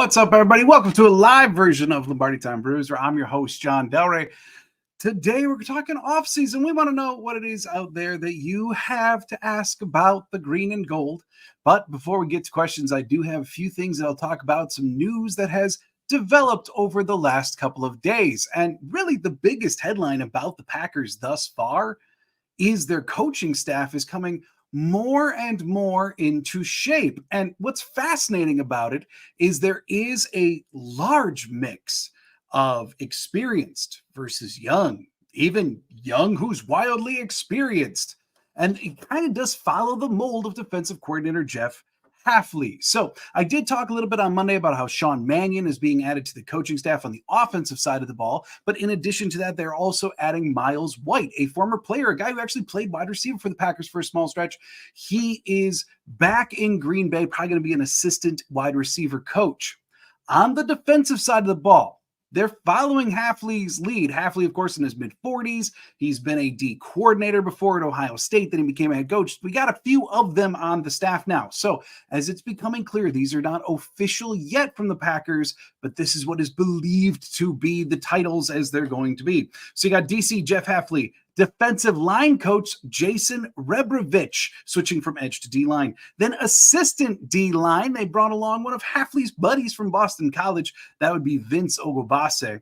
What's up, everybody? Welcome to a live version of Lombardi Time Brews, where I'm your host, John Delray. Today, we're talking off-season. We want to know what it is out there that you have to ask about the green and gold. But before we get to questions, I do have a few things that I'll talk about, some news that has developed over the last couple of days. And really, the biggest headline about the Packers thus far is their coaching staff is coming more and more into shape. And what's fascinating about it is there is a large mix of experienced versus young, even young who's wildly experienced. And it kind of does follow the mold of defensive coordinator Jeff Hafley. So I did talk a little bit on Monday about how Sean Mannion is being added to the coaching staff on the offensive side of the ball. But in addition to that, they're also adding Miles White, a former player, a guy who actually played wide receiver for the Packers for a small stretch. He is back in Green Bay, probably going to be an assistant wide receiver coach. On the defensive side of the ball, they're following Hafley's lead. Hafley, of course, in his mid-40s. He's been a D coordinator before at Ohio State. Then he became a head coach. We got a few of them on the staff now. So as it's becoming clear, these are not official yet from the Packers, but this is what is believed to be the titles as they're going to be. So you got DC Jeff Hafley, defensive line coach Jason Rebrovich, switching from edge to D-line. Then assistant D-line, they brought along one of Hafley's buddies from Boston College. That would be Vince Ogobase.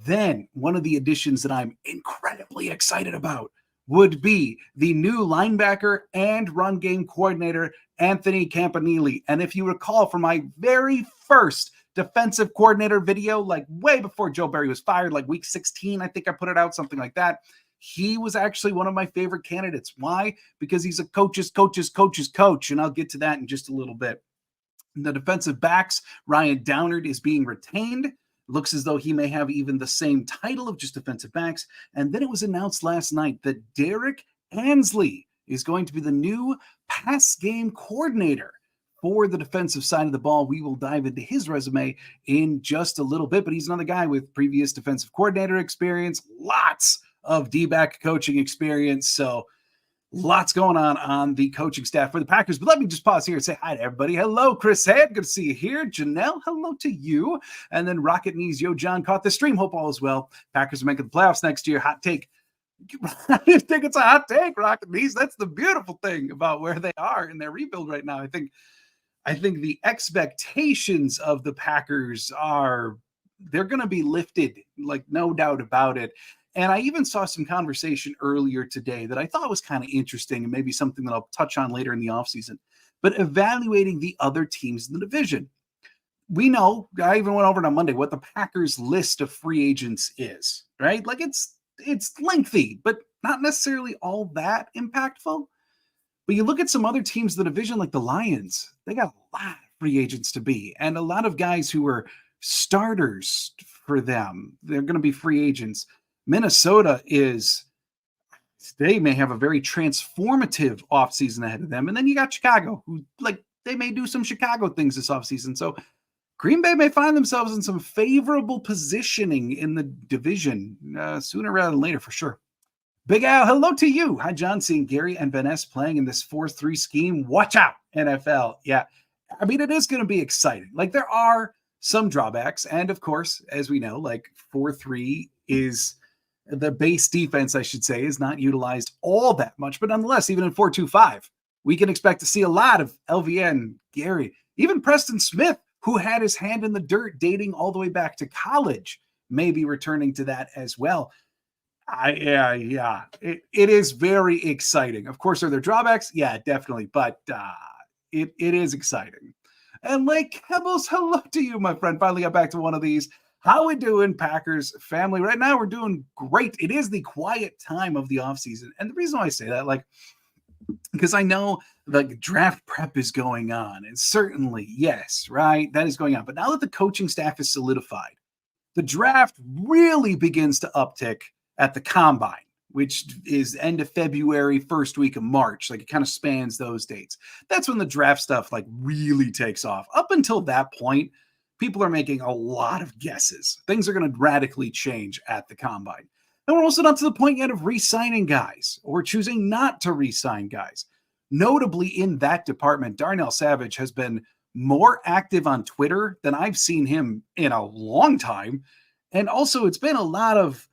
Then one of the additions that I'm incredibly excited about would be the new linebacker and run game coordinator, Anthony Campanile. And if you recall from my very first defensive coordinator video, like way before Joe Barry was fired, like week 16, I think I put it out, something like that. He was actually one of my favorite candidates. Why? Because he's a coach's coach, and I'll get to that in just a little bit. The defensive backs, Ryan Downard is being retained. Looks as though he may have even the same title of just defensive backs. And then it was announced last night that Derek Ansley is going to be the new pass game coordinator for the defensive side of the ball. We will dive into his resume in just a little bit, but he's another guy with previous defensive coordinator experience, lots of D-back coaching experience. So lots going on the coaching staff for the Packers. But let me just pause here and say hi to everybody. Hello, Chris Head. Good to see you here. Janelle, hello to you. And then Rocket Knees, Yo John caught the stream. Hope all is well. Packers are making the playoffs next year. Hot take. I think it's a hot take, Rocket Knees. That's the beautiful thing about where they are in their rebuild right now. I think the expectations of the Packers they're going to be lifted, like no doubt about it. And I even saw some conversation earlier today that I thought was kind of interesting and maybe something that I'll touch on later in the offseason, but evaluating the other teams in the division. We know, I even went over it on Monday, what the Packers list of free agents is, right? Like it's lengthy, but not necessarily all that impactful. But you look at some other teams in the division, like the Lions, they got a lot of free agents to be, and a lot of guys who are starters for them. They're going to be free agents. Minnesota they may have a very transformative offseason ahead of them. And then you got Chicago, who they may do some Chicago things this offseason. So Green Bay may find themselves in some favorable positioning in the division sooner rather than later, for sure. Big Al, hello to you. Hi, John. Seeing Gary and Van Ness playing in this 4-3 scheme. Watch out, NFL. Yeah. I mean, it is going to be exciting. Like, there are some drawbacks. And of course, as we know, 4-3 is the base defense, I should say, is not utilized all that much. But nonetheless, even in 4-2-5, we can expect to see a lot of LVN, Gary, even Preston Smith, who had his hand in the dirt dating all the way back to college, may be returning to that as well. It is very exciting. Of course, are there drawbacks? Yeah, definitely. But it is exciting. And Lake Pebbles, hello to you, my friend. Finally got back to one of these. How we doing, Packers family? Right now, we're doing great. It is the quiet time of the offseason. And the reason why I say that, because I know the draft prep is going on. And certainly, yes, right, that is going on. But now that the coaching staff is solidified, the draft really begins to uptick at the combine, which is end of February, first week of March. It kind of spans those dates. That's when the draft stuff really takes off. Up until that point, people are making a lot of guesses. Things are going to radically change at the combine. And we're also not to the point yet of re-signing guys or choosing not to re-sign guys. Notably in that department, Darnell Savage has been more active on Twitter than I've seen him in a long time. And also, it's been a lot of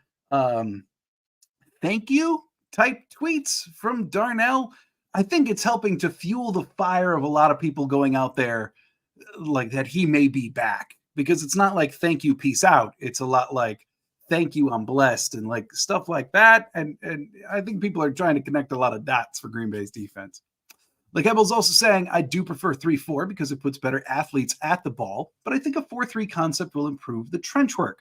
thank you type tweets from Darnell. I think it's helping to fuel the fire of a lot of people going out there like that he may be back, because it's not like thank you, peace out. It's a lot like thank you, I'm blessed, and like stuff like that. And I think people are trying to connect a lot of dots for Green Bay's defense. Like Ebel's also saying, I do prefer 3-4 because it puts better athletes at the ball, but I think a 4-3 concept will improve the trench work.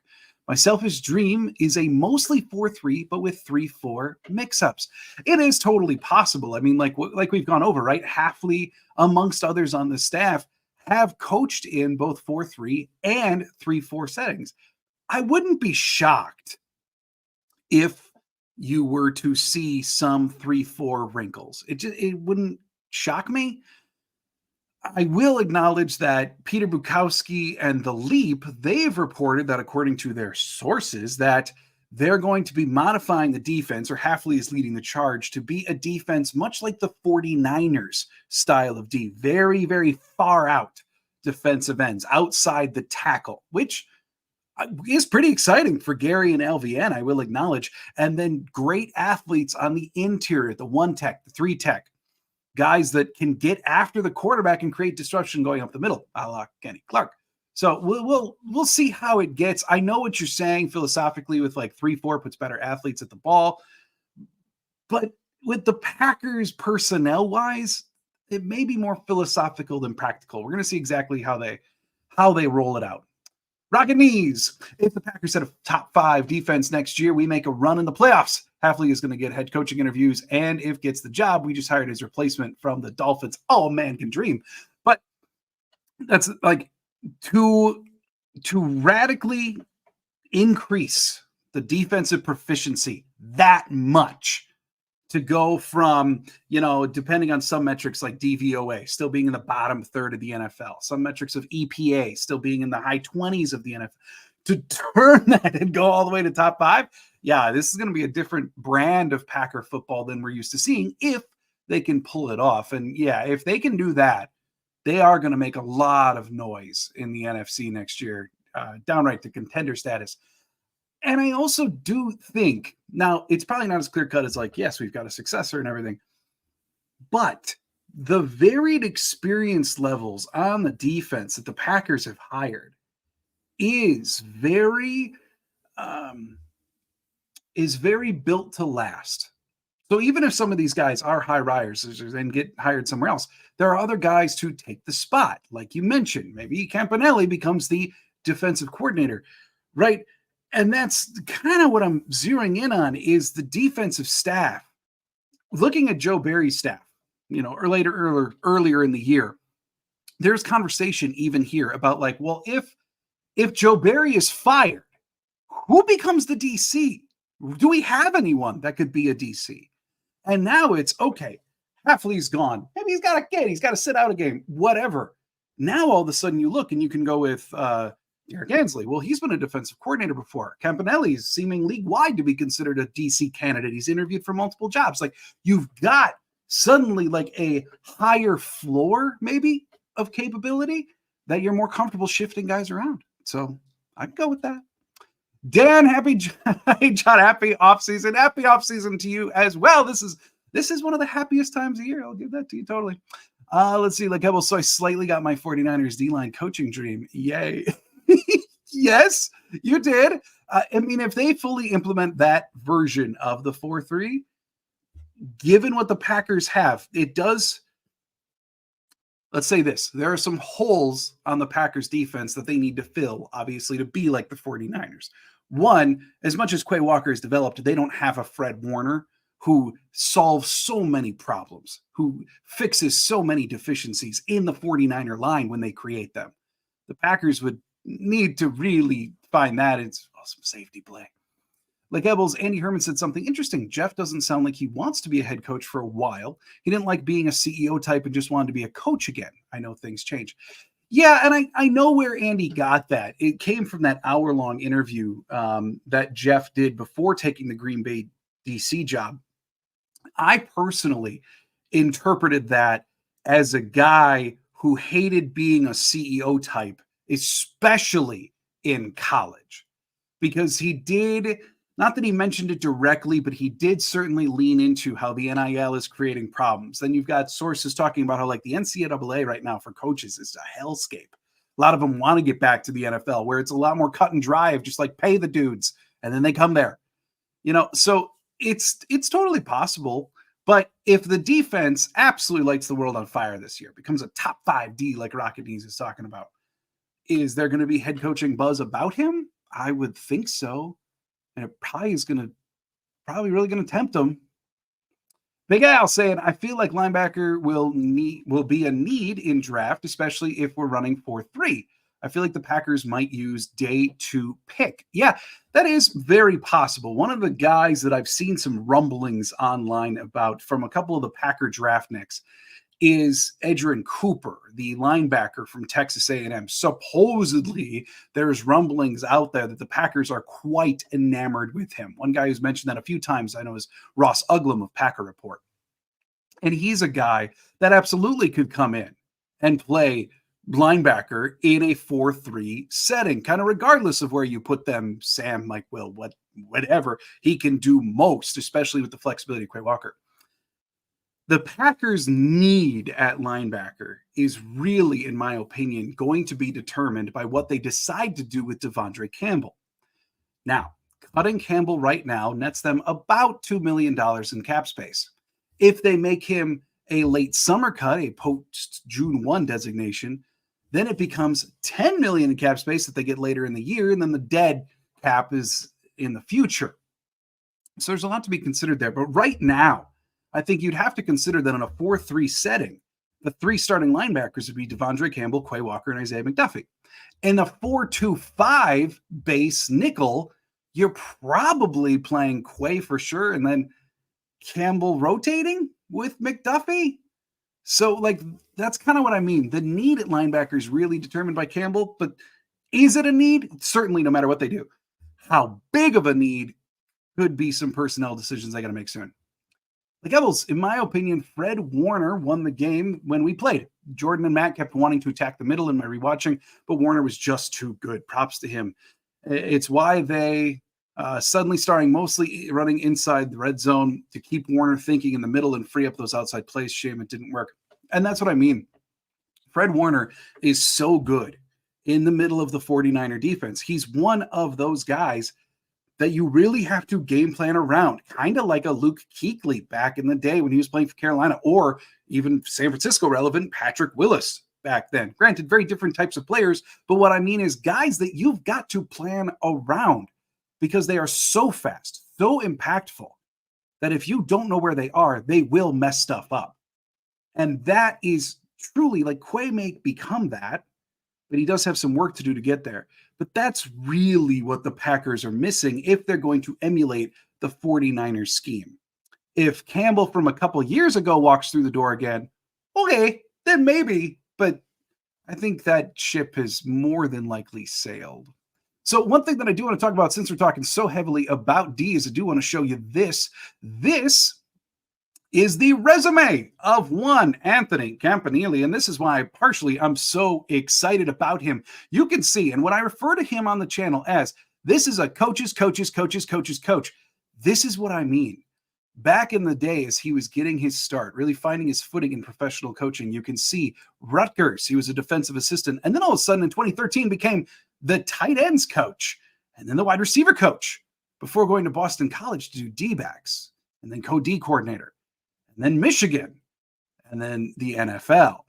My selfish dream is a mostly 4-3, but with 3-4 mix-ups. It is totally possible. I mean, like we've gone over, right? Halfley, amongst others on the staff, have coached in both 4-3 and 3-4 settings. I wouldn't be shocked if you were to see some 3-4 wrinkles. It wouldn't shock me. I will acknowledge that Peter Bukowski and The Leap, they've reported that according to their sources that they're going to be modifying the defense, or Halfley is leading the charge, to be a defense much like the 49ers style of D. Very, very far out defensive ends, outside the tackle, which is pretty exciting for Gary and LVN, I will acknowledge. And then great athletes on the interior, the 1 tech, the 3 tech, guys that can get after the quarterback and create disruption going up the middle, a la Kenny Clark. So we'll see how it gets. I know what you're saying philosophically with like 3-4 puts better athletes at the ball, but with the Packers personnel wise, it may be more philosophical than practical. We're going to see exactly how they roll it out. Rocket knees. If the Packers set a top 5 defense next year, we make a run in the playoffs. Halfley is going to get head coaching interviews, and if gets the job, we just hired his replacement from the Dolphins. Oh, man can dream. But that's like to radically increase the defensive proficiency that much, to go from, depending on some metrics like DVOA, still being in the bottom third of the NFL, some metrics of EPA still being in the high 20s of the NFL, to turn that and go all the way to top 5. Yeah, this is going to be a different brand of Packer football than we're used to seeing if they can pull it off. And yeah, if they can do that, they are going to make a lot of noise in the NFC next year, downright to contender status. And I also do think, now it's probably not as clear cut as like, yes, we've got a successor and everything, but the varied experience levels on the defense that the Packers have hired is very built to last. So even if some of these guys are high risers and get hired somewhere else, there are other guys to take the spot. Like you mentioned, maybe Campanelli becomes the defensive coordinator, right? And that's kind of what I'm zeroing in on, is the defensive staff. Looking at Joe Barry's staff, earlier in the year, there's conversation even here about like, well, if Joe Barry is fired, who becomes the DC? Do we have anyone that could be a DC? And now it's, okay, Halfley's gone. Maybe he's got a kid. He's got to sit out a game, whatever. Now all of a sudden you look and you can go with Eric Ansley. Well, he's been a defensive coordinator before. Campanelli is seeming league-wide to be considered a DC candidate. He's interviewed for multiple jobs. Like, you've got suddenly like a higher floor maybe of capability that you're more comfortable shifting guys around. So I'd go with that. Dan, happy John, happy offseason. Happy offseason to you as well. This is one of the happiest times of year. I'll give that to you totally. Let's see. Like, so I slightly got my 49ers D-line coaching dream. Yay. Yes, you did. I mean, if they fully implement that version of the 4-3, given what the Packers have, it does. Let's say this. There are some holes on the Packers defense that they need to fill, obviously, to be like the 49ers. One, as much as Quay Walker has developed, they don't have a Fred Warner who solves so many problems, who fixes so many deficiencies in the 49er line when they create them. The Packers would need to really find that. It's awesome safety play. Like Ebels, Andy Herman said something interesting. Jeff doesn't sound like he wants to be a head coach for a while. He didn't like being a CEO type and just wanted to be a coach again. I know things change. Yeah, and I know where Andy got that. It came from that hour-long interview that Jeff did before taking the Green Bay DC job. I personally interpreted that as a guy who hated being a CEO type, especially in college, because he did, not that he mentioned it directly, but he did certainly lean into how the NIL is creating problems. Then you've got sources talking about how like the NCAA right now for coaches is a hellscape. A lot of them want to get back to the NFL where it's a lot more cut and dry of just like pay the dudes and then they come there. So it's totally possible. But if the defense absolutely lights the world on fire this year, becomes a top 5 D like Rocket Knees is talking about, is there going to be head coaching buzz about him? I would think so. And it probably really going to tempt him. Big Al saying, I feel like linebacker will be a need in draft, especially if we're running 4-3. I feel like the Packers might use day 2 pick. Yeah, that is very possible. One of the guys that I've seen some rumblings online about from a couple of the Packer draft nicks is Edgerrin Cooper, the linebacker from Texas A&M. Supposedly, there's rumblings out there that the Packers are quite enamored with him. One guy who's mentioned that a few times I know is Ross Uglum of Packer Report. And he's a guy that absolutely could come in and play linebacker in a 4-3 setting, kind of regardless of where you put them, Sam, Mike, Will, whatever. He can do most, especially with the flexibility of Quay Walker. The Packers' need at linebacker is really, in my opinion, going to be determined by what they decide to do with Devondre Campbell. Now, cutting Campbell right now nets them about $2 million in cap space. If they make him a late summer cut, a post-June 1 designation, then it becomes $10 million in cap space that they get later in the year, and then the dead cap is in the future. So there's a lot to be considered there. But right now, I think you'd have to consider that in a 4-3 setting, the 3 starting linebackers would be Devondre Campbell, Quay Walker, and Isaiah McDuffie. In the 4-2-5 base nickel, you're probably playing Quay for sure, and then Campbell rotating with McDuffie. So, that's kind of what I mean. The need at linebacker is really determined by Campbell, but is it a need? Certainly, no matter what they do. How big of a need could be some personnel decisions they got to make soon. The Devils, in my opinion, Fred Warner won the game when we played. Jordan and Matt kept wanting to attack the middle in my rewatching, but Warner was just too good. Props to him. It's why they suddenly starting mostly running inside the red zone to keep Warner thinking in the middle and free up those outside plays. Shame it didn't work. And that's what I mean. Fred Warner is so good in the middle of the 49er defense. He's one of those guys that you really have to game plan around, kind of like a Luke Kuechly back in the day when he was playing for Carolina, or even San Francisco relevant Patrick Willis back then. Granted, very different types of players, but what I mean is guys that you've got to plan around because they are so fast, so impactful, that if you don't know where they are, they will mess stuff up. And that is truly, Quay may become that, but he does have some work to do to get there. But that's really what the Packers are missing if they're going to emulate the 49ers scheme. If Campbell from a couple years ago walks through the door again, okay, then maybe, but I think that ship has more than likely sailed. So one thing that I do want to talk about, since we're talking so heavily about D, is I do want to show you this. This is the resume of one Anthony Campanile, and this is why I'm so excited about him. You can see, and when I refer to him on the channel as, this is a coach's coach, this is what I mean. Back in the day, as he was getting his start, really finding his footing in professional coaching, you can see Rutgers, he was a defensive assistant, and then all of a sudden in 2013 became the tight ends coach, and then the wide receiver coach, before going to Boston College to do D-backs, and then co-D coordinator. And then Michigan, and then the NFL.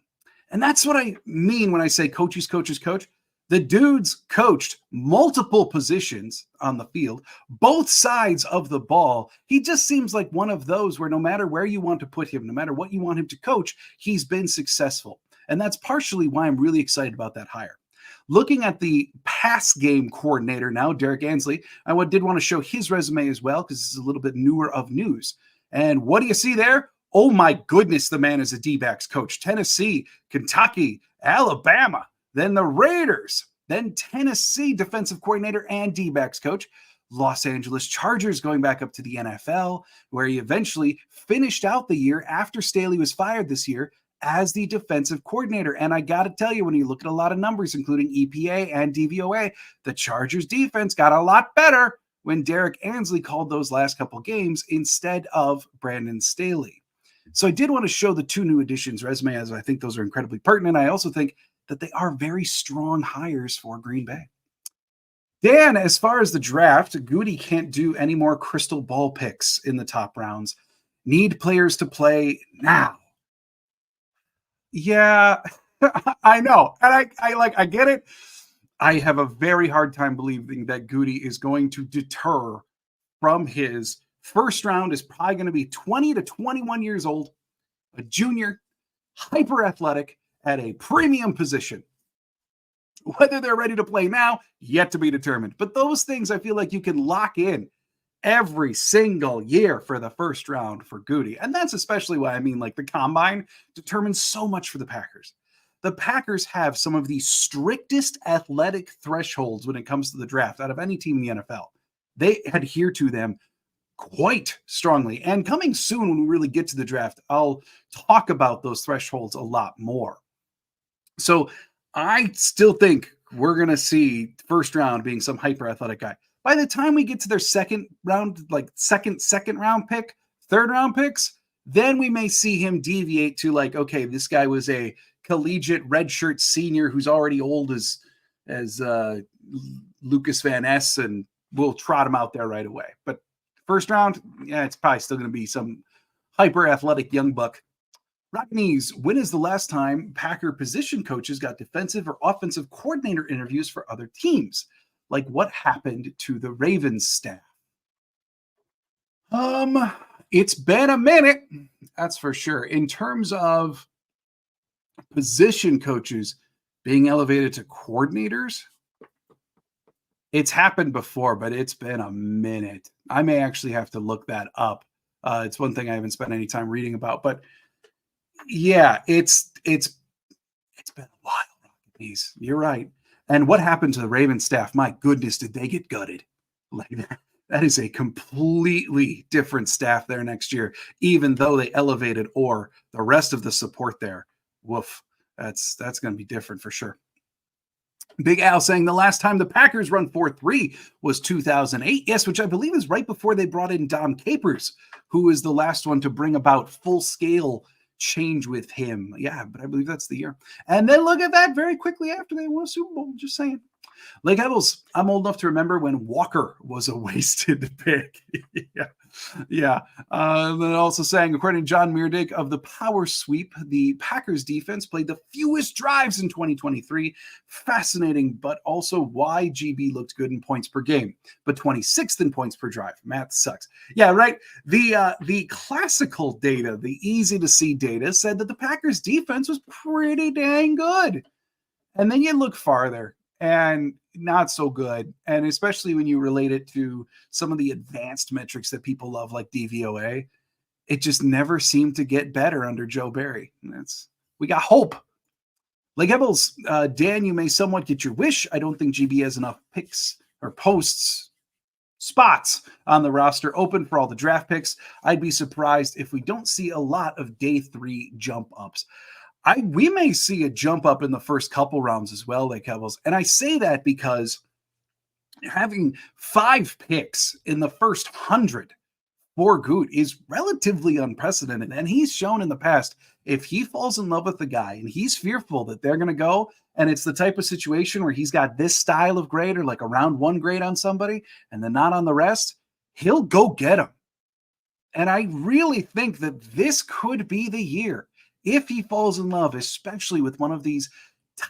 And that's what I mean when I say coaches coach. The dude's coached multiple positions on the field, both sides of the ball. He just seems like one of those where no matter where you want to put him, no matter what you want him to coach, he's been successful. And that's partially why I'm really excited about that hire. Looking at the pass game coordinator now, Derek Ansley, I did want to show his resume as well because this is a little bit newer of news. And what do you see there? Oh my goodness, the man is a D-backs coach. Tennessee, Kentucky, Alabama, then the Raiders, then Tennessee defensive coordinator and D-backs coach. Los Angeles Chargers going back up to the NFL, where he eventually finished out the year after Staley was fired this year as the defensive coordinator. And I got to tell you, when you look at a lot of numbers, including EPA and DVOA, the Chargers defense got a lot better when Derek Ansley called those last couple games instead of Brandon Staley. So I did want to show the two new additions resume, as I think those are incredibly pertinent. I also think that they are very strong hires for Green Bay. Dan, as far as the draft, Goody can't do any more crystal ball picks in the top rounds. Need players to play now. Yeah, I know. And I get it. I have a very hard time believing that Goody is going to deter from his first round. Is probably going to be 20 to 21 years old, a junior, hyper athletic at a premium position. Whether they're ready to play now, yet to be determined. But those things I feel like you can lock in every single year for the first round for Goody. And that's especially why I mean, like, the combine determines so much for the Packers. The Packers have some of the strictest athletic thresholds when it comes to the draft out of any team in the NFL. They adhere to them quite strongly. And coming soon, when we really get to the draft, I'll talk about those thresholds a lot more. So I still think we're going to see first round being some hyper athletic guy. By the time we get to their second round, like second round pick, third round picks, then we may see him deviate to like, okay, this guy was a collegiate redshirt senior who's already old as Lucas Van Ness, and we'll trot him out there right away. But first round, yeah, it's probably still going to be some hyper athletic young buck. Rockneys, when is the last time Packer position coaches got defensive or offensive coordinator interviews for other teams? Like what happened to the Ravens staff? It's been a minute, that's for sure. In terms of position coaches being elevated to coordinators, it's happened before, but it's been a minute. I may actually have to look that up. It's one thing I haven't spent any time reading about, but yeah, it's been a while. You're right. And what happened to the Ravens staff? My goodness, did they get gutted? Like that is a completely different staff there next year, even though they elevated or the rest of the support there. Woof. That's going to be different for sure. Big Al saying the last time the Packers run 4-3 was 2008. Yes, which I believe is right before they brought in Dom Capers, who was the last one to bring about full-scale change with him. Yeah, but I believe that's the year. And then look at that, very quickly after they won a Super Bowl. Just saying. Lake Evans, I'm old enough to remember when Walker was a wasted pick. Yeah. Then also saying, according to John Meerdick of the Power Sweep, the Packers defense played the fewest drives in 2023. Fascinating, but also why GB looked good in points per game, but 26th in points per drive. Math sucks. Yeah, right. The classical data, the easy to see data, said that the Packers defense was pretty dang good. And then you look farther, and not so good. And especially when you relate it to some of the advanced metrics that people love, like DVOA, it just never seemed to get better under Joe Barry. We got hope. Like Ebels, Dan, you may somewhat get your wish. I don't think GB has enough picks or spots on the roster open for all the draft picks. I'd be surprised if we don't see a lot of day 3 jump ups. We may see a jump up in the first couple rounds as well, like Hebels. And I say that because having 5 picks in the first 100 for Goot is relatively unprecedented. And he's shown in the past, if he falls in love with the guy and he's fearful that they're going to go, and it's the type of situation where he's got this style of grade or like a round 1 grade on somebody and then not on the rest, he'll go get him. And I really think that this could be the year. If he falls in love, especially with one of these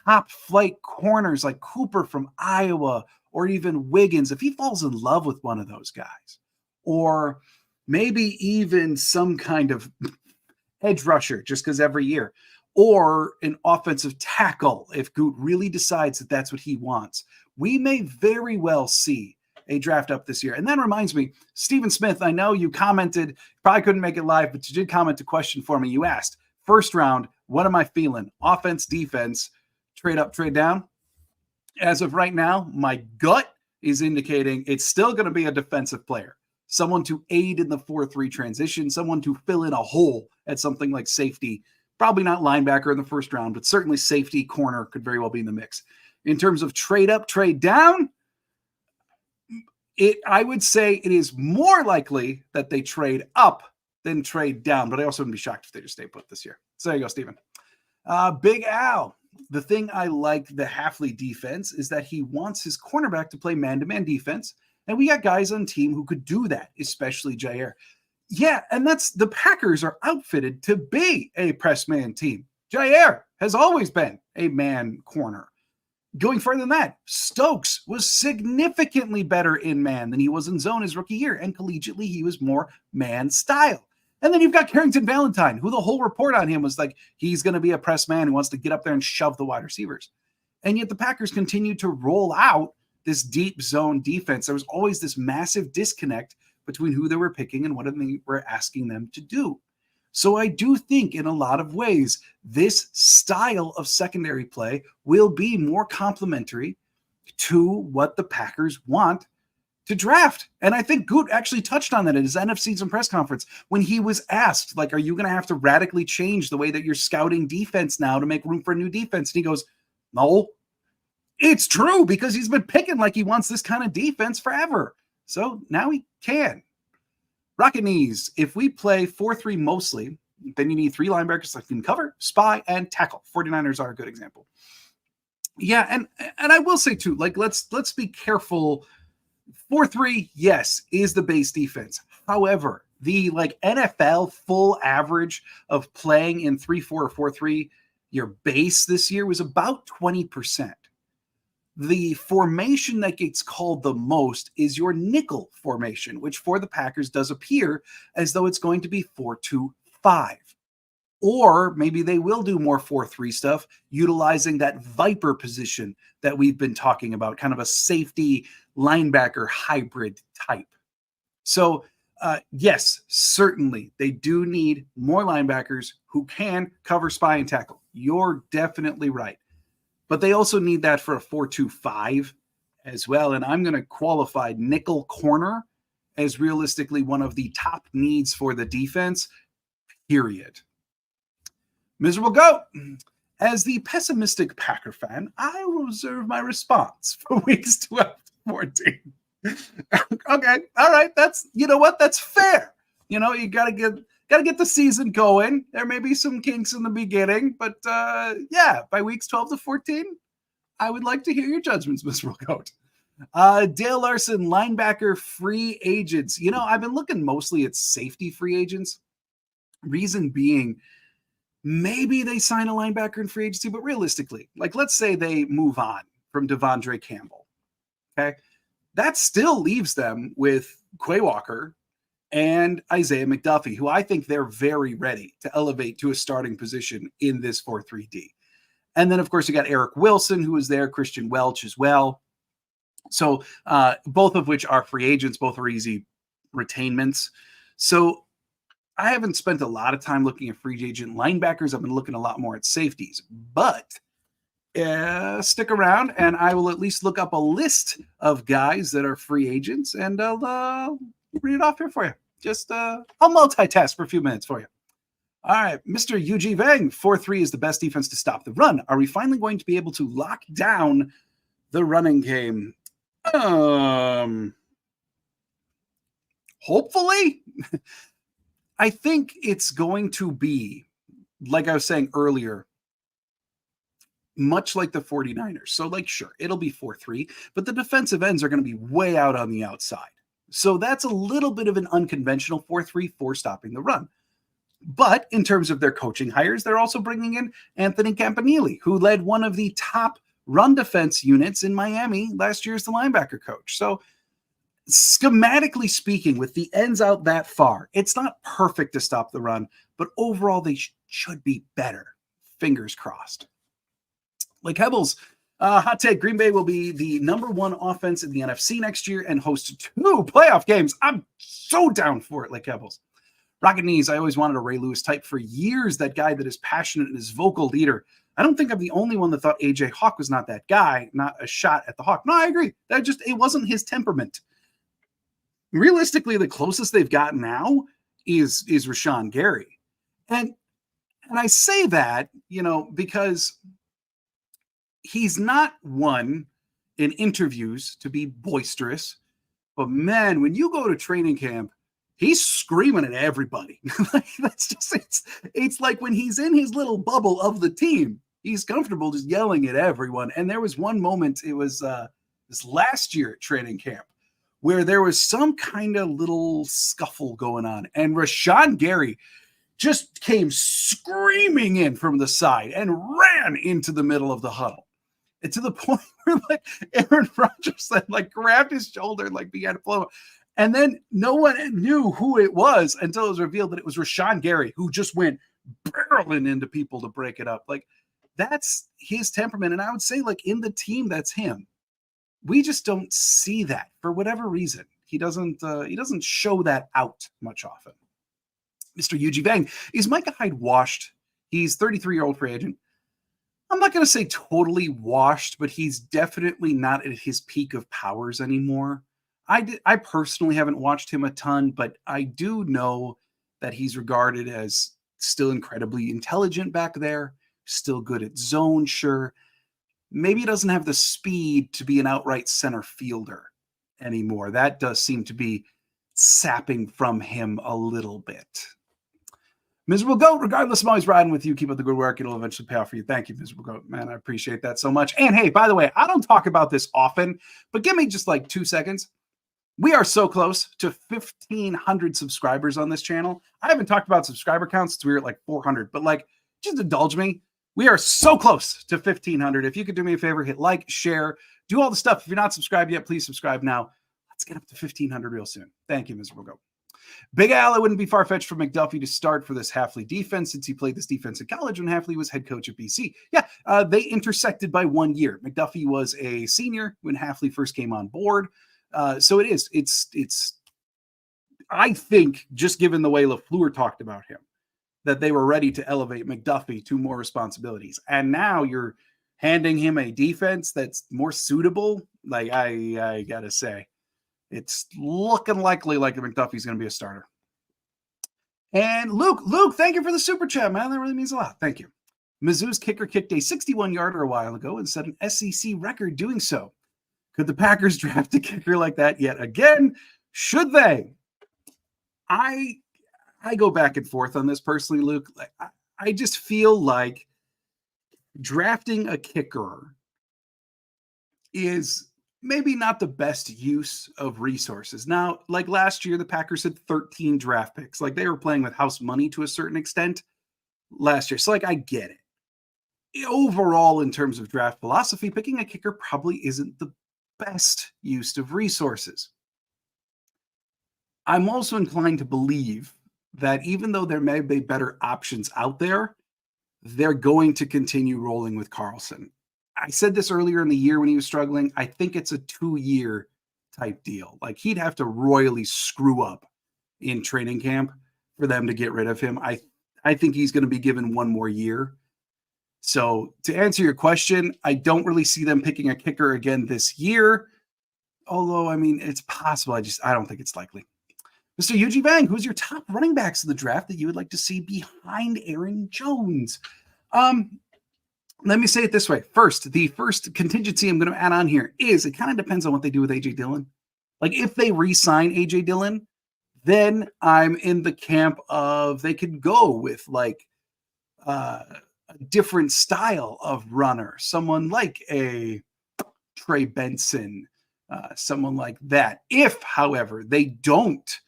top flight corners like Cooper from Iowa or even Wiggins, if he falls in love with one of those guys, or maybe even some kind of edge rusher, just because every year, or an offensive tackle, if Goot really decides that that's what he wants, we may very well see a draft up this year. And that reminds me, Stephen Smith, I know you commented, probably couldn't make it live, but you did comment a question for me. You asked, first round, what am I feeling? Offense, defense, trade up, trade down? As of right now, my gut is indicating it's still going to be a defensive player, someone to aid in the 4-3 transition, someone to fill in a hole at something like safety, Probably not linebacker in the first round, but certainly safety, corner could very well be in the mix. In terms of trade up, trade down, I would say it is more likely that they trade up than trade down, but I also wouldn't be shocked if they just stay put this year. So there you go, Steven. Big Al. The thing I like the Hafley defense is that he wants his cornerback to play man-to-man defense, and we got guys on the team who could do that, especially Jair. Yeah, and that's the Packers are outfitted to be a press man team. Jair has always been a man corner. Going further than that, Stokes was significantly better in man than he was in zone his rookie year, and collegiately he was more man style. And then you've got Carrington Valentine, who the whole report on him was like, he's going to be a press man who wants to get up there and shove the wide receivers. And yet the Packers continue to roll out this deep zone defense. There was always this massive disconnect between who they were picking and what they were asking them to do. So I do think in a lot of ways, this style of secondary play will be more complementary to what the Packers want to draft. And I think Goot actually touched on that at his NFC press conference when he was asked, like, are you going to have to radically change the way that you're scouting defense now to make room for a new defense? And he goes, no, it's true, because he's been picking like he wants this kind of defense forever. So now he can. Rocket knees. If we play 4-3 mostly, then you need 3 linebackers that can cover, spy, and tackle. 49ers are a good example. Yeah, and I will say too, like let's be careful. 4-3, yes, is the base defense. However, the like NFL full average of playing in 3-4 or 4-3, your base this year was about 20%. The formation that gets called the most is your nickel formation, which for the Packers does appear as though it's going to be 4-2-5. Or maybe they will do more 4-3 stuff, utilizing that Viper position that we've been talking about, kind of a safety linebacker hybrid type. So, yes, certainly they do need more linebackers who can cover, spy, and tackle. You're definitely right. But they also need that for a 4-2-5 as well. And I'm going to qualify nickel corner as realistically one of the top needs for the defense, period. Miserable Goat. As the pessimistic Packer fan, I will reserve my response for weeks 12 to 14. Okay. All right. That's, you know what? That's fair. You know, you got to get the season going. There may be some kinks in the beginning, but yeah, by weeks 12 to 14, I would like to hear your judgments, Mr. Goat. Dale Larson, linebacker free agents. You know, I've been looking mostly at safety free agents. Reason being, maybe they sign a linebacker in free agency, but realistically, like let's say they move on from Devondre Campbell. Okay. That still leaves them with Quay Walker and Isaiah McDuffie, who I think they're very ready to elevate to a starting position in this 4-3-D. And then, of course, you got Eric Wilson, who is there, Christian Welch as well. So both of which are free agents, both are easy retainments. So I haven't spent a lot of time looking at free agent linebackers. I've been looking a lot more at safeties. But stick around, and I will at least look up a list of guys that are free agents, and I'll read it off here for you. Just I'll multitask for a few minutes for you. All right, Mr. UG Vang, 4-3 is the best defense to stop the run. Are we finally going to be able to lock down the running game? Hopefully. I think it's going to be, like I was saying earlier, much like the 49ers. So, like, sure, it'll be 4-3, but the defensive ends are going to be way out on the outside. So that's a little bit of an unconventional 4-3 for stopping the run. But in terms of their coaching hires, they're also bringing in Anthony Campanile, who led one of the top run defense units in Miami last year as the linebacker coach. So schematically speaking, with the ends out that far, it's not perfect to stop the run, but overall they should be better. Fingers crossed. Like Hebbles, hot take, Green Bay will be the #1 offense in the NFC next year and host 2 playoff games. I'm so down for it, like Hebbles. Rocket knees, I always wanted a Ray Lewis type for years, that guy that is passionate and is vocal leader. I don't think I'm the only one that thought AJ Hawk was not that guy, not a shot at the Hawk. No, I agree. It wasn't his temperament. Realistically, the closest they've got now is Rashawn Gary. And And I say that, because he's not one in interviews to be boisterous, but man, when you go to training camp, he's screaming at everybody. Like it's like when he's in his little bubble of the team, he's comfortable just yelling at everyone. And there was one moment, it was this last year at training camp, where there was some kind of little scuffle going on, and Rashawn Gary just came screaming in from the side and ran into the middle of the huddle. And to the point where like Aaron Rodgers grabbed his shoulder and began to blow. And then no one knew who it was until it was revealed that it was Rashawn Gary, who just went barreling into people to break it up. Like, that's his temperament. And I would say, in the team, that's him. We just don't see that for whatever reason. He doesn't show that out much often. Mr. Yuji Bang, is Micah Hyde washed? He's 33-year-old free agent. I'm not going to say totally washed, but he's definitely not at his peak of powers anymore. I personally haven't watched him a ton, but I do know that he's regarded as still incredibly intelligent back there, still good at zone, sure. Maybe he doesn't have the speed to be an outright center fielder anymore. That does seem to be sapping from him a little bit. Miserable Goat, regardless, I'm always riding with you. Keep up the good work. It'll eventually pay off for you. Thank you, Miserable Goat. Man, I appreciate that so much. And hey, by the way, I don't talk about this often, but give me just 2 seconds. We are so close to 1,500 subscribers on this channel. I haven't talked about subscriber counts since we were at 400, but just indulge me. We are so close to 1,500. If you could do me a favor, hit like, share, do all the stuff. If you're not subscribed yet, please subscribe now. Let's get up to 1,500 real soon. Thank you, Miserable Goat. Big Al, it wouldn't be far-fetched for McDuffie to start for this Hafley defense since he played this defense in college when Hafley was head coach at BC. Yeah, they intersected by 1 year. McDuffie was a senior when Hafley first came on board. So it is. It's. I think, just given the way LaFleur talked about him, that they were ready to elevate McDuffie to more responsibilities. And now you're handing him a defense that's more suitable. I got to say, it's looking likely like McDuffie's going to be a starter. And Luke, thank you for the super chat, man. That really means a lot. Thank you. Mizzou's kicker kicked a 61-yarder a while ago and set an SEC record doing so. Could the Packers draft a kicker like that yet again? Should they? I go back and forth on this personally, Luke. I just feel like drafting a kicker is maybe not the best use of resources. Now, last year, the Packers had 13 draft picks. They were playing with house money to a certain extent last year. So, I get it. Overall, in terms of draft philosophy, picking a kicker probably isn't the best use of resources. I'm also inclined to believe that even though there may be better options out there, they're going to continue rolling with Carlson. I said this earlier in the year when he was struggling. I think it's a 2-year type deal. He'd have to royally screw up in training camp for them to get rid of him. I think he's going to be given 1 more year. So to answer your question, I don't really see them picking a kicker again this year. Although, it's possible. I don't think it's likely. Mr. Yuji Bang, who's your top running backs of the draft that you would like to see behind Aaron Jones? Let me say it this way. The first contingency I'm going to add on here is it kind of depends on what they do with A.J. Dillon. If they re-sign A.J. Dillon, then I'm in the camp of they could go with a different style of runner, someone like a Trey Benson, someone like that. If, however, they don't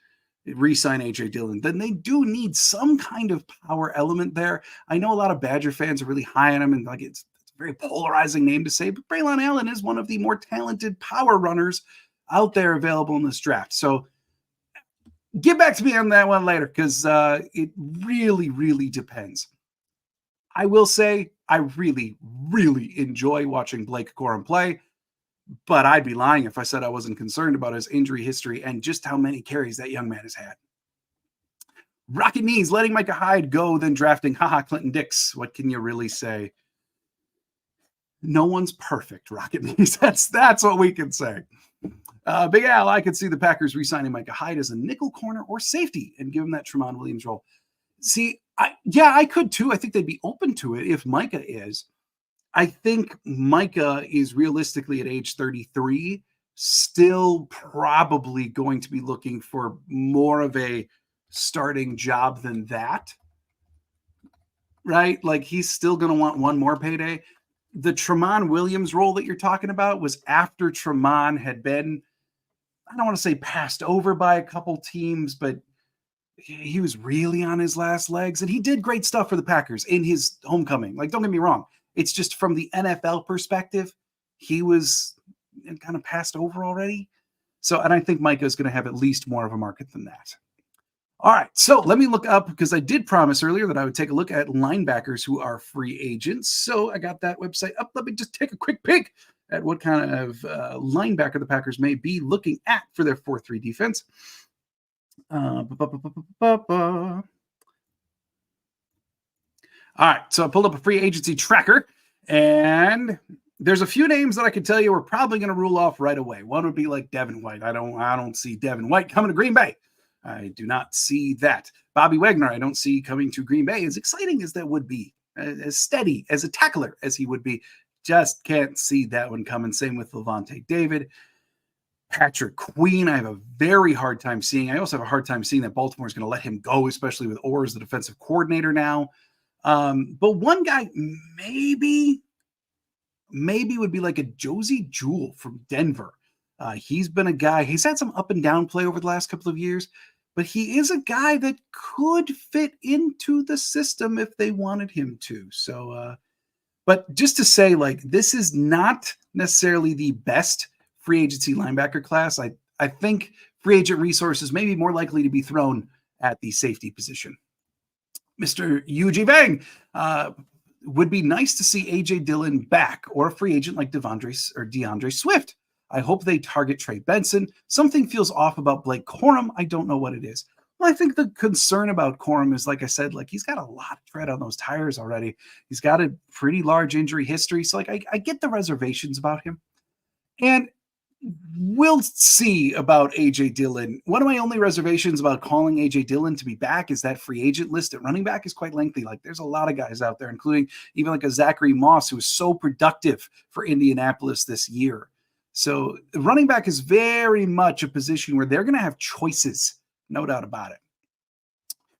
re-sign A.J. Dillon, then they do need some kind of power element there. I know a lot of Badger fans are really high on him, and it's a very polarizing name to say, but Braylon Allen is one of the more talented power runners out there available in this draft. So get back to me on that one later, because it really, really depends. I will say I really, really enjoy watching Blake Corum play, but I'd be lying if I said I wasn't concerned about his injury history and just how many carries that young man has had. Rocket Knees, letting Micah Hyde go, then drafting Clinton Dix. What can you really say? No one's perfect, Rocket Knees. That's what we can say. Big Al, I could see the Packers re-signing Micah Hyde as a nickel corner or safety and give him that Tremont Williams role. See, I could too. I think they'd be open to it if Micah is. I think Micah is realistically at age 33 still probably going to be looking for more of a starting job than that, right? Like he's still going to want one more payday. The Tremont Williams role that you're talking about was after Tremont had been, I don't want to say passed over by a couple teams, but he was really on his last legs, and he did great stuff for the Packers in his homecoming. Like, don't get me wrong. It's just from the NFL perspective, he was kind of passed over already. So, and I think Micah is going to have at least more of a market than that. All right, so let me look up, because I did promise earlier that I would take a look at linebackers who are free agents. So I got that website up. Let me just take a quick peek at what kind of linebacker the Packers may be looking at for their 4-3 defense. All right, so I pulled up a free agency tracker, and there's a few names that I can tell you we're probably going to rule off right away. One would be like Devin White. I don't see Devin White coming to Green Bay. I do not see that. Bobby Wagner, I don't see coming to Green Bay. As exciting as that would be, as steady as a tackler as he would be, just can't see that one coming. Same with Levante David. Patrick Queen, I have a very hard time seeing. I also have a hard time seeing that Baltimore is going to let him go, especially with Orr as the defensive coordinator now. But one guy maybe would be like a Josie Jewell from Denver. He's been a guy, he's had some up and down play over the last couple of years, but he is a guy that could fit into the system if they wanted him to. So, but just to say, like, this is not necessarily the best free agency linebacker class. I think free agent resources may be more likely to be thrown at the safety position. Mr. Yuji Vang, would be nice to see A.J. Dillon back, or a free agent like DeAndre Swift. I hope they target Trey Benson. Something feels off about Blake Corum. I don't know what it is. Well, I think the concern about Corum is, like I said, like he's got a lot of tread on those tires already. He's got a pretty large injury history. So like I get the reservations about him. And we'll see about A.J. Dillon. One of my only reservations about calling A.J. Dillon to be back is that free agent list at running back is quite lengthy. Like there's a lot of guys out there, including even like a Zachary Moss, who was so productive for Indianapolis this year. So running back is very much a position where they're going to have choices, no doubt about it.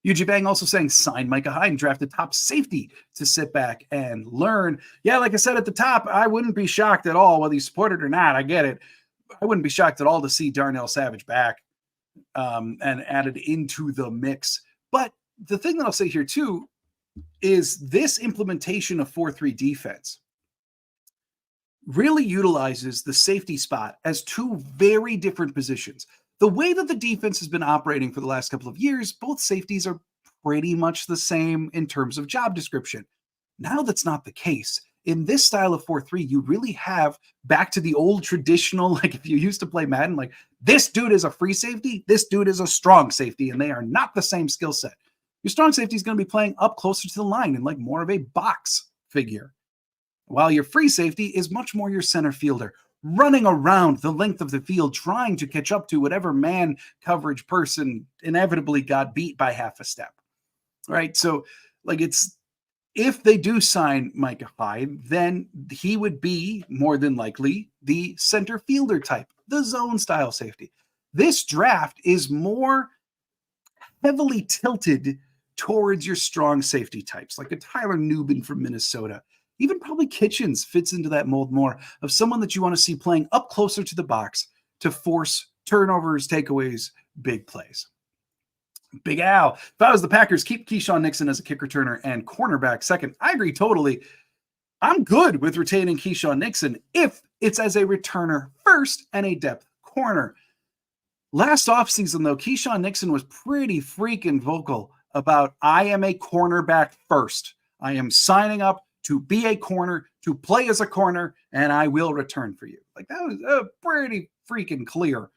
Yuji Bang also saying sign Micah Hyde and draft a top safety to sit back and learn. Yeah, like I said at the top, I wouldn't be shocked at all, whether you support it or not. I get it. I wouldn't be shocked at all to see Darnell Savage back and added into the mix. But the thing that I'll say here too is this implementation of 4-3 defense really utilizes the safety spot as two very different positions. The way that the defense has been operating for the last couple of years, both safeties are pretty much the same in terms of job description. Now that's not the case. In this style of 4-3, you really have back to the old traditional, like if you used to play Madden, like this dude is a free safety, this dude is a strong safety, and they are not the same skill set. Your strong safety is going to be playing up closer to the line and like more of a box figure, while your free safety is much more your center fielder, running around the length of the field, trying to catch up to whatever man coverage person inevitably got beat by half a step, right? So like if they do sign Micah Hyde, then he would be more than likely the center fielder type, the zone style safety. This draft is more heavily tilted towards your strong safety types, like a Tyler Nubin from Minnesota. Even probably Kitchens fits into that mold more of someone that you want to see playing up closer to the box to force turnovers, takeaways, big plays. Big Al, if I was the Packers, keep Keyshawn Nixon as a kick returner and cornerback second. I agree totally. I'm good with retaining Keyshawn Nixon if it's as a returner first and a depth corner. Last offseason, though, Keyshawn Nixon was pretty freaking vocal about, I am a cornerback first. I am signing up to be a corner, to play as a corner, and I will return for you. Like that was pretty freaking clear.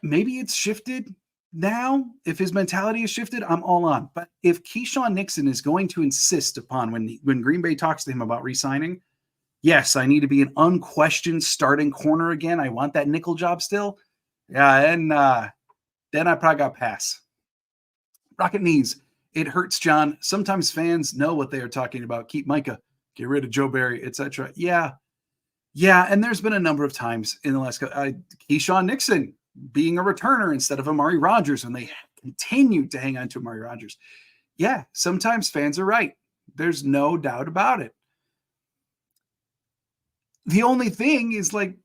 Maybe it's shifted now. If his mentality is shifted, I'm all on. But if Keyshawn Nixon is going to insist upon when Green Bay talks to him about re-signing, yes, I need to be an unquestioned starting corner again. I want that nickel job still. Yeah, and then I probably got pass. Rocket Knees. It hurts, John. Sometimes fans know what they are talking about. Keep Micah, get rid of Joe Barry, etc. Yeah. And there's been a number of times in the last Keyshawn Nixon being a returner instead of Amari Rodgers, and they continued to hang on to Amari Rodgers. Yeah, sometimes fans are right. There's no doubt about it. The only thing is, like,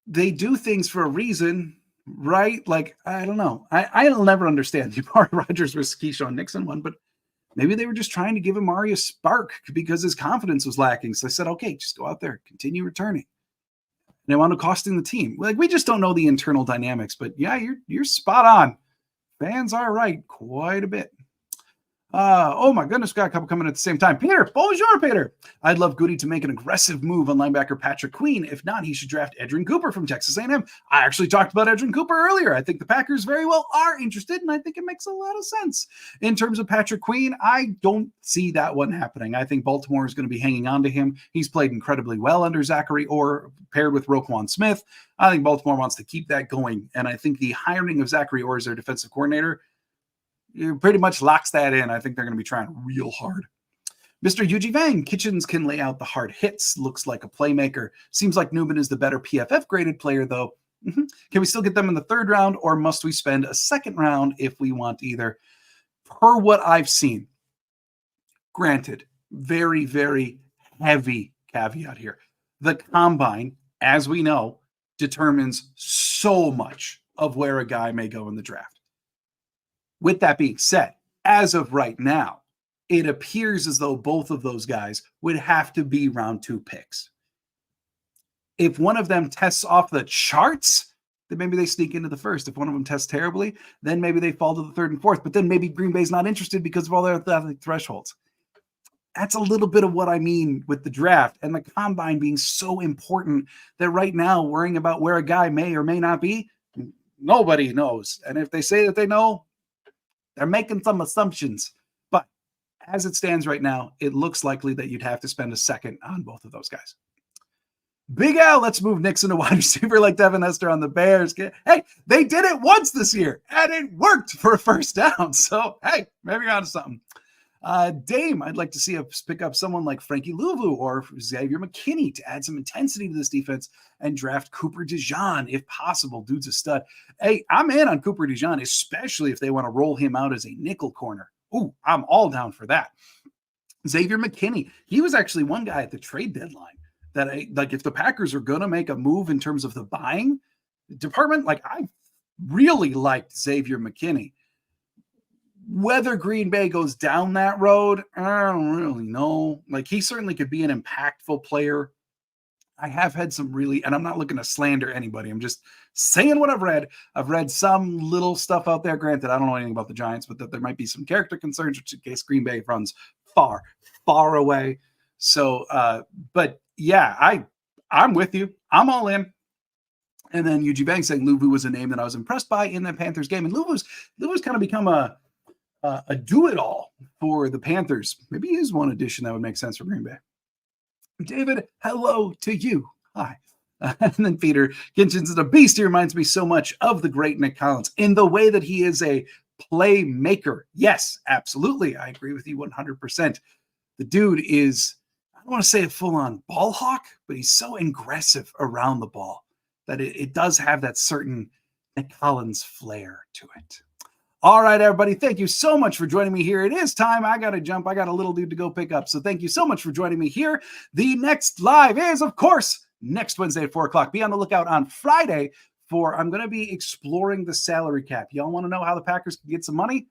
they do things for a reason, right? Like, I don't know. I'll never understand the Amari Rodgers versus Keyshawn Nixon one, but maybe they were just trying to give Amari a spark because his confidence was lacking. So they said, okay, just go out there, continue returning. And they wound up costing the team. Like, we just don't know the internal dynamics, but yeah, you're spot on. Fans are right quite a bit. Oh my goodness, got a couple coming at the same time. Peter, bonjour, Peter. I'd love Goody to make an aggressive move on linebacker Patrick Queen. If not, he should draft Edgerrin Cooper from Texas A&M. I actually talked about Edgerrin Cooper earlier. I think the Packers very well are interested, and I think it makes a lot of sense. In terms of Patrick Queen, I don't see that one happening. I think Baltimore is going to be hanging on to him. He's played incredibly well under Zachary Orr, paired with Roquan Smith. I think Baltimore wants to keep that going, and I think the hiring of Zachary Orr as their defensive coordinator pretty much locks that in. I think they're going to be trying real hard. Mr. Yuji Vang, Kitchens can lay out the hard hits. Looks like a playmaker. Seems like Newman is the better PFF graded player, though. Can we still get them in the third round, or must we spend a second round if we want either? Per what I've seen, granted, very, very heavy caveat here. The combine, as we know, determines so much of where a guy may go in the draft. With that being said, as of right now, it appears as though both of those guys would have to be round 2 picks. If one of them tests off the charts, then maybe they sneak into the first. If one of them tests terribly, then maybe they fall to the third and fourth. But then maybe Green Bay's not interested because of all their athletic thresholds. That's a little bit of what I mean with the draft and the combine being so important that right now worrying about where a guy may or may not be, nobody knows. And if they say that they know, they're making some assumptions. But as it stands right now, it looks likely that you'd have to spend a second on both of those guys. Big Al, let's move Nixon to wide receiver like Devin Hester on the Bears. Hey, they did it once this year, and it worked for a first down. So, hey, maybe you're onto something. Dame, I'd like to see us pick up someone like Frankie Louvu or Xavier McKinney to add some intensity to this defense and draft Cooper DeJean if possible. Dude's a stud. Hey, I'm in on Cooper DeJean, especially if they want to roll him out as a nickel corner. Ooh, I'm all down for that. Xavier McKinney, he was actually one guy at the trade deadline that if the Packers are going to make a move in terms of the buying department, like I really liked Xavier McKinney. Whether Green Bay goes down that road, I don't really know. Like, he certainly could be an impactful player. I have had some really, and I'm not looking to slander anybody. I'm just saying what I've read. I've read some little stuff out there. Granted, I don't know anything about the Giants, but that there might be some character concerns in case Green Bay runs far, far away. So, but yeah, I'm with you. I'm all in. And then Yuji Bang saying Louvu was a name that I was impressed by in the Panthers game. And Louvu's kind of become a do-it-all for the Panthers. Maybe he is one addition that would make sense for Green Bay. David, hello to you. Hi. And then Peter Kitchens is a beast. He reminds me so much of the great Nick Collins in the way that he is a playmaker. Yes, absolutely. I agree with you 100%. The dude is, I don't want to say a full-on ball hawk, but he's so aggressive around the ball that it does have that certain Nick Collins flair to it. All right, everybody. Thank you so much for joining me here. It is time. I got to jump. I got a little dude to go pick up. So thank you so much for joining me here. The next live is, of course, next Wednesday at 4 o'clock. Be on the lookout on Friday I'm going to be exploring the salary cap. Y'all want to know how the Packers can get some money?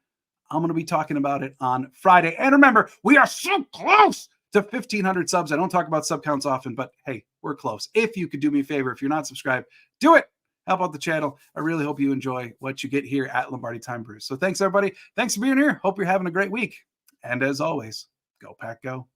I'm going to be talking about it on Friday. And remember, we are so close to 1,500 subs. I don't talk about sub counts often, but hey, we're close. If you could do me a favor, if you're not subscribed, do it. Help out the channel. I really hope you enjoy what you get here at Lombardi Time Brews. So thanks, everybody. Thanks for being here. Hope you're having a great week. And as always, go Pack, go.